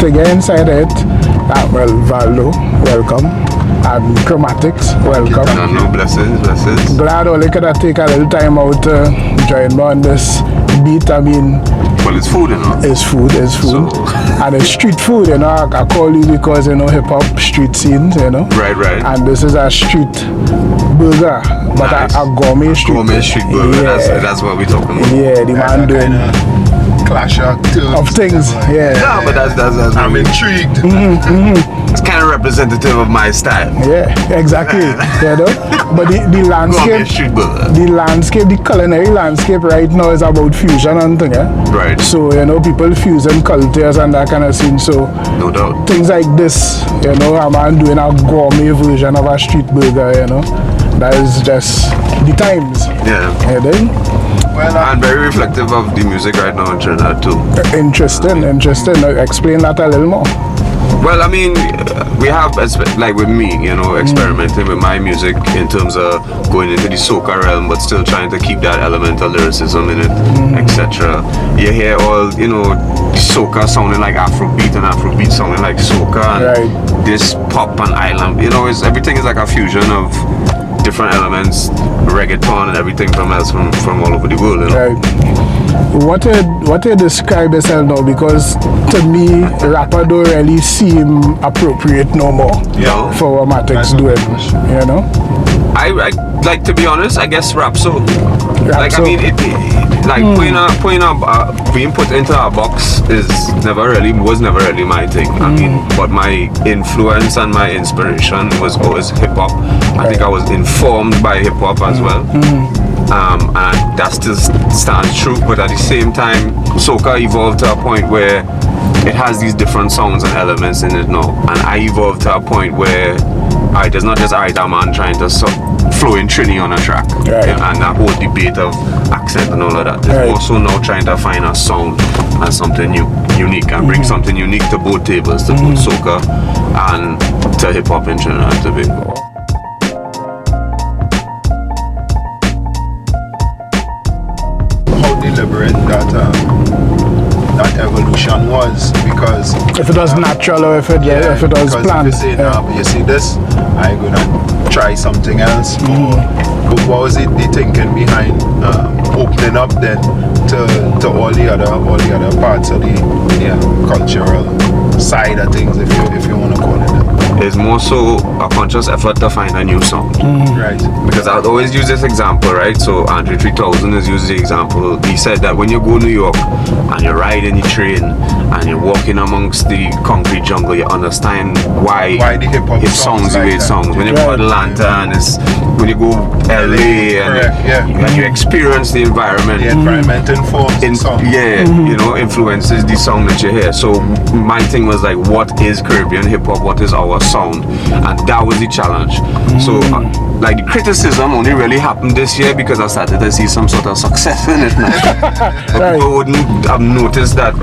to get inside it, well, Valdo, welcome. And Chromatics, welcome. No, blessings. Glad only could I take a little time out to join me on this beat. I mean, well, it's food, you know. It's food. So, and it's street food, you know. I call you because, you know, hip-hop street scenes, you know. Right. And this is a street burger, but nice. a gourmet street burger. Yeah. That's what we're talking about. Yeah, the man doing clash of things. Yeah. No, but that's I'm intrigued. It's kind of representative of my style. Yeah, exactly. You know? But the landscape, the culinary landscape right now is about fusion and thing, Right. So, you know, people fusing cultures and that kind of thing. So, no doubt. Things like this, you know, a man doing a gourmet version of a street burger, you know. That is just the times. Yeah. You know? Well, and very reflective of the music right now in Trinidad too. Interesting. Explain that a little more. Well, I mean, we have, like with me, you know, experimenting with my music in terms of going into the soca realm, but still trying to keep that element of lyricism in it, etc. You hear all, you know, soca sounding like Afrobeat and Afrobeat sounding like soca, and this pop and island, you know, everything is like a fusion of different elements, reggaeton and everything from all over the world, you know? Right. What you describe yourself now, because to me rapper don't really seem appropriate no more for what Matics doing, you know? I like, to be honest, I guess rap so. Like, I mean, being put into a box was never really my thing. I mean, but my influence and my inspiration was always hip hop. I think I was informed by hip hop as well. And that still stands true, but at the same time, soca evolved to a point where it has these different sounds and elements in it now. And I evolved to a point where there's not just that man trying to flow in Trini on a track, and that whole debate of accent and all of that. There's also now trying to find a sound and something unique, and bring something unique to both tables, to both soca and to hip hop in Trinidad and Tobago. How deliberate that evolution was, because if it was natural or if it was planned. If you say, you see this, I'm gonna try something else. But what was the thinking behind opening up then to all the other parts of the cultural side of things, if you want to call it that? It's more so a conscious effort to find a new sound. Right. Because I'll always use this example, right? So Andre 3000 has used the example. He said that when you go to New York and you ride in the train and you're walking amongst the concrete jungle, you understand why the hip-hop songs like songs. When you go to Atlanta and when you go LA and you experience the environment. The environment informs the song. Yeah, you know, influences the song that you hear. So my thing was like, what is Caribbean hip-hop? What is our sound? And that was the challenge. So like the criticism only really happened this year because I started to see some sort of success in it now. But people wouldn't have noticed that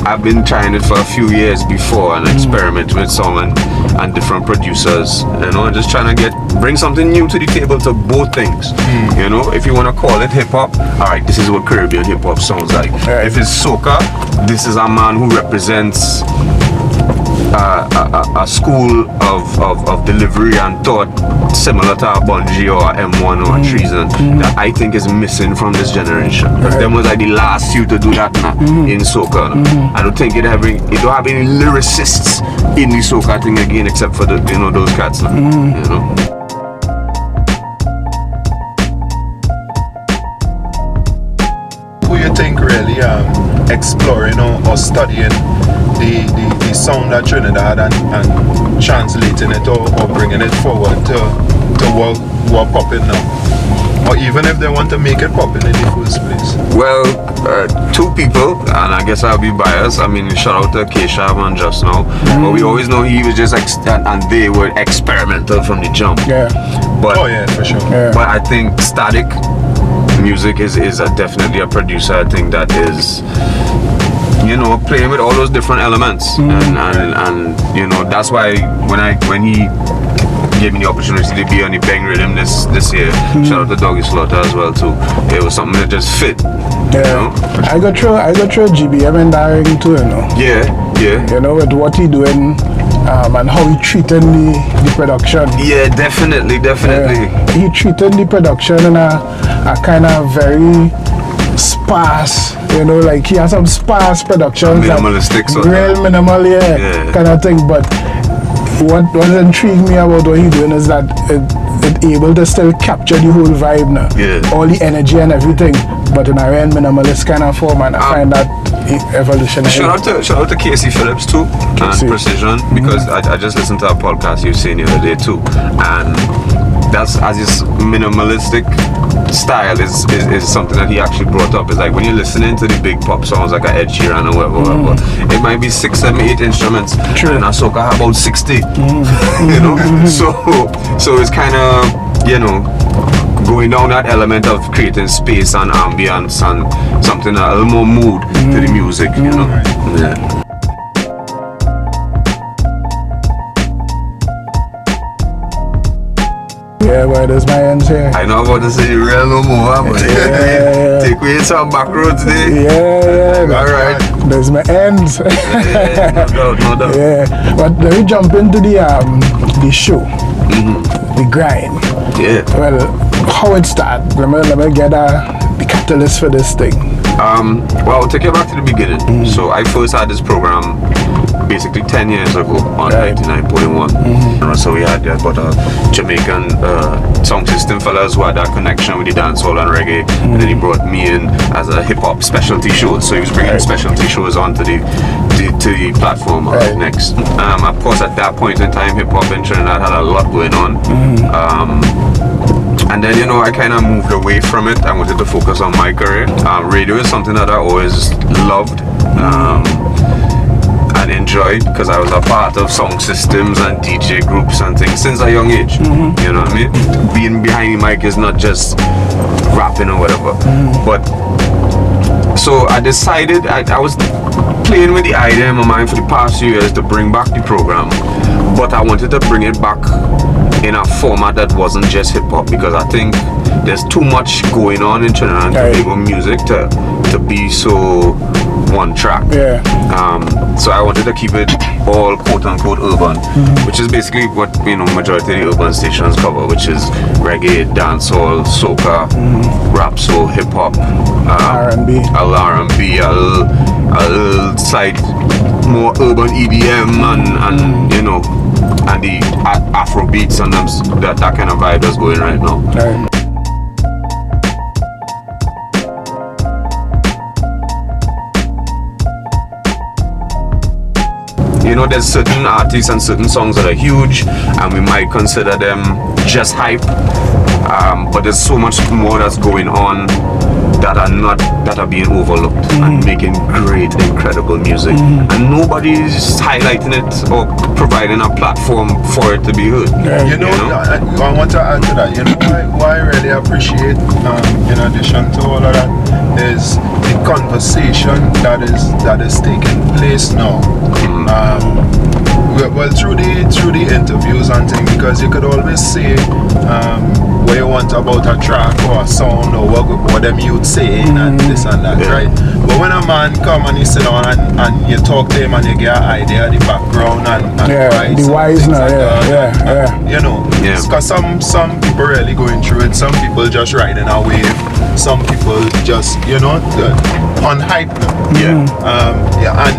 I've been trying it for a few years before and experimenting with song and different producers, you know, and just trying to bring something new to the table to both things. You know, if you want to call it hip hop, alright, this is what Caribbean hip hop sounds like. If it's soca, this is a man who represents a school of delivery and thought similar to a Bungie or a M1 or a Treason that I think is missing from this generation. Because them was like the last few to do that now in soca. I don't think it don't have any lyricists in the soca thing again, except for those cats now. You know. Who you think really exploring or studying the sound of Trinidad and translating it or bringing it forward to what popping now, or even if they want to make it popping in the first place? Well, two people, and I guess I'll be biased. I mean, shout out to Keshav just now, but we always know he was just and they were experimental from the jump. But, for sure. But I think Static music is definitely a producer. I think that is, you know, playing with all those different elements, and you know, that's why when he gave me the opportunity to be on the Bang Rhythm this year, shout out to Doggy Slaughter as well too. It was something that just fit. Yeah, you know? I got through GBM and Daring too, you know. Yeah, Yeah. You know, with what he doing and how he treating the production. Yeah, definitely. He treated the production in a kind of very sparse, you know, like he has some sparse productions. Minimalistic sort real minimal, kind of thing. But what intrigued me about what he's doing is that it able to still capture the whole vibe now. Yeah. All the energy and everything, but in a real minimalist kind of form, and I find that evolutionary. Shout out to Casey Phillips too, and Precision, because I just listened to a podcast you were saying the other day too, and that's as his minimalistic style is something that he actually brought up. It's like when you're listening to the big pop songs like a Ed Sheeran or whatever, it might be 6, 7, 8 instruments, and a soca have about 60. You know, so it's kind of, you know, going down that element of creating space and ambience and something a little more mood to the music, you know. Yeah. Yeah, well, there's my ends here. I know about to say the real no more, but take away some back roads there. Yeah. Alright. There's my ends. No doubt. Yeah. But let me jump into the show. The grind. Yeah. Well, how it started? Let me get the catalyst for this thing. Well, I'll take you back to the beginning. So I first had this program basically 10 years ago on 99.1. So we had about a Jamaican sound system fellas who had that connection with the dancehall and reggae, and then he brought me in as a hip-hop specialty show. So he was bringing specialty shows onto the platform next. Of course, at that point in time, hip-hop in Trinidad had a lot going on. And then, you know, I kind of moved away from it. I wanted to focus on my career. Radio is something that I always loved and enjoyed, because I was a part of sound systems and DJ groups and things since a young age. You know what I mean? Being behind the mic is not just rapping or whatever. But so I decided, I was playing with the idea in my mind for the past few years to bring back the program, but I wanted to bring it back in a format that wasn't just hip-hop, because I think there's too much going on in Trinidad and Tobago music to be so one track. So I wanted to keep it all quote-unquote urban, which is basically what, you know, majority of the urban stations cover, which is reggae, dancehall, soca, rap, soul, hip-hop, R&B, a little side more urban EDM and you know, and the Afro beats and that kind of vibe that's going right now. You know, there's certain artists and certain songs that are huge, and we might consider them just hype. But there's so much more that's going on that are being overlooked and making great, incredible music, and nobody's highlighting it or providing a platform for it to be heard. You know, I want to add to that. You know why I really appreciate, in addition to all of that, is the conversation that is taking place now. Well, through the interviews and things, because you could always say what you want about a track or a sound or what them you'd say and this and that, right? But when a man come and he sit down and you talk to him and you get an idea of the background and the whys now, you know, because some people really going through it, some people just riding a wave, some people just, you know, on hype them.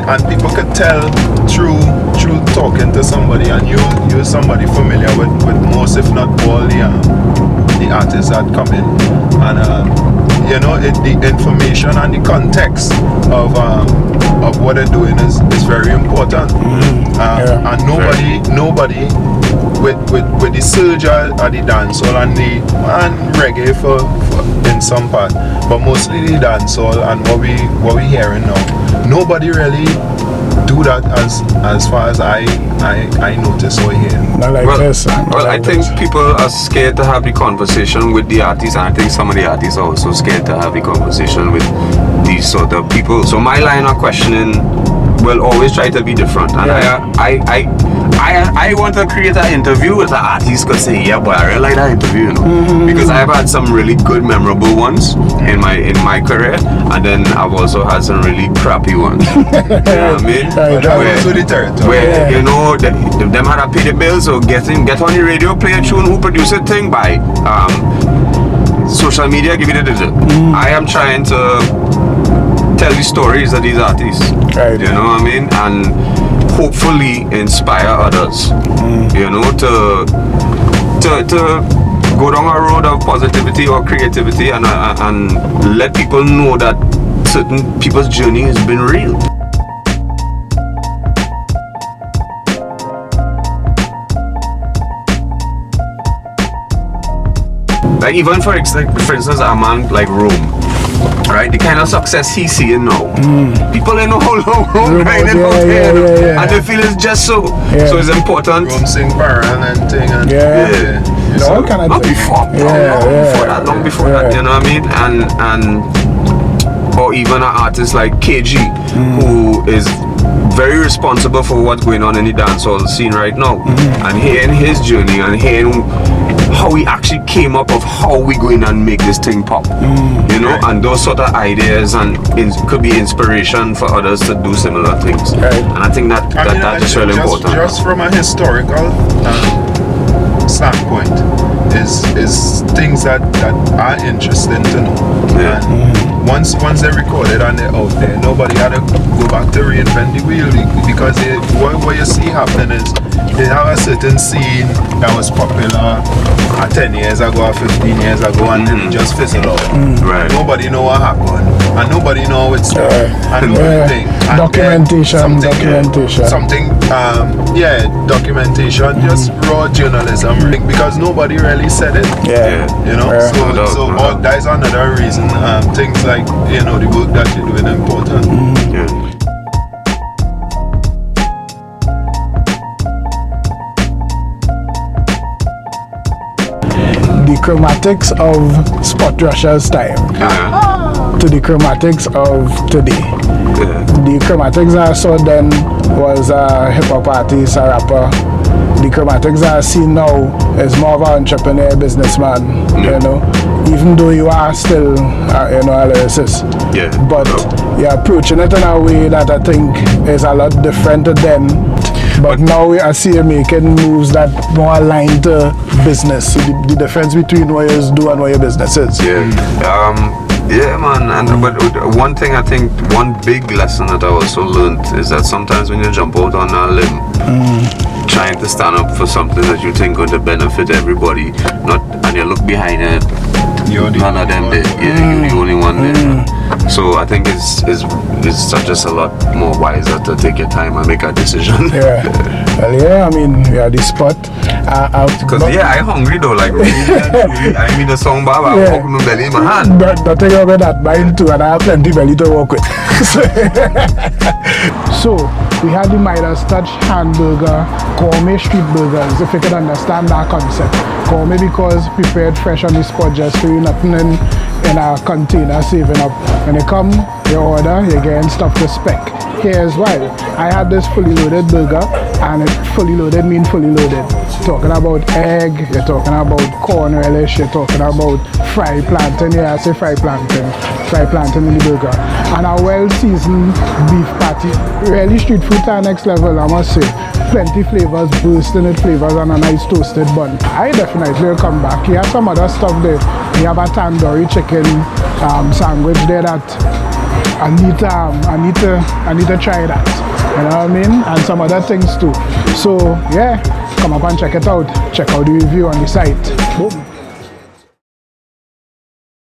And people could tell through talking to somebody, and you're somebody familiar with most, if not all, the artists that come in, and you know, the information and the context of what they're doing is very important. And nobody with the surge of the dancehall and reggae for in some part, but mostly the dancehall and what we hearing now, nobody really do that as far as I notice or hear. I think people are scared to have the conversation with the artists, and I think some of the artists are also scared to have the conversation with these sort of people. So my line of questioning will always try to be different, and I I want to create an interview with an artist could say, yeah, but I really like that interview, you know, because I've had some really good, memorable ones in my career, and then I've also had some really crappy ones. You know what I mean? Where you know them had to pay the bills, so get on the radio, play a tune, who produce a thing by social media, give it a digit. I am trying to tell the stories of these artists. Right. You know what I mean? And hopefully inspire others. You know, to go down a road of positivity or creativity and let people know that certain people's journey has been real. Like even for instance, a man like Rome, right? The kind of success he's seeing now. People don't know how long Rome grinding out here, and they feel it's just so. So it's important. Rome sing Baran and thing. And So long before that, you know what I mean? And or even an artist like KG, who is very responsible for what's going on in the dancehall scene right now, and hearing his journey and hearing how we actually came up of how we going and make this thing pop, you know, and those sort of ideas and could be inspiration for others to do similar things. And I think that is really important. Just from a historical standpoint, is things that are interesting to know. And once they recorded and they're out there, nobody had to go back to reinvent the wheel, because what you see happening is they have a certain scene that was popular 10 years ago or 15 years ago, and then it just fizzled out. Nobody know what happened, and nobody know it's and documentation. Documentation, just raw journalism, because nobody really said it. You know, so that is another reason things like, you know, the work that you're doing important. The chromatics of Spot Russia's time to the chromatics of today. The chromatics I saw then was a hip hop artist, a rapper. The chromatics I see now is more of an entrepreneur, businessman. You know, even though you are still, you know, a lyricist. But you're approaching it in a way that I think is a lot different than. But now I see you making moves that more aligned to business. The difference between what you do and what your business is. Yeah, man. But one thing I think, one big lesson that I also learned is that sometimes when you jump out on a limb, trying to stand up for something that you think going to benefit everybody, and you look behind it, none of them did. You're the only one there. So I think it's just a lot more wiser to take your time and make a decision. I mean, the spot. Because I'm hungry though, like really, I mean the song bar, I walk with my belly in my hand. The thing about that, mine too, and I have plenty belly to walk with. So we had the Midas Touch Handburger, gourmet street burgers, if you can understand that concept. Gourmet because prepared fresh on the spot, just for you, nothing in a container saving up. When you come, you order, you're getting stuff to spec. Here's why. I had this fully loaded burger, and fully loaded means fully loaded. Talking about egg, you're talking about corn relish, you're talking about fried plantain, I say fried plantain in the burger. And a well-seasoned beef patty. Really street food to the next level, I must say. Plenty flavors, bursting with flavors, and a nice toasted bun. I definitely will come back. He has some other stuff there. We have a tandoori chicken sandwich there that I need to try that. You know what I mean? And some other things too. So yeah, come up and check it out. Check out the review on the site. Boom.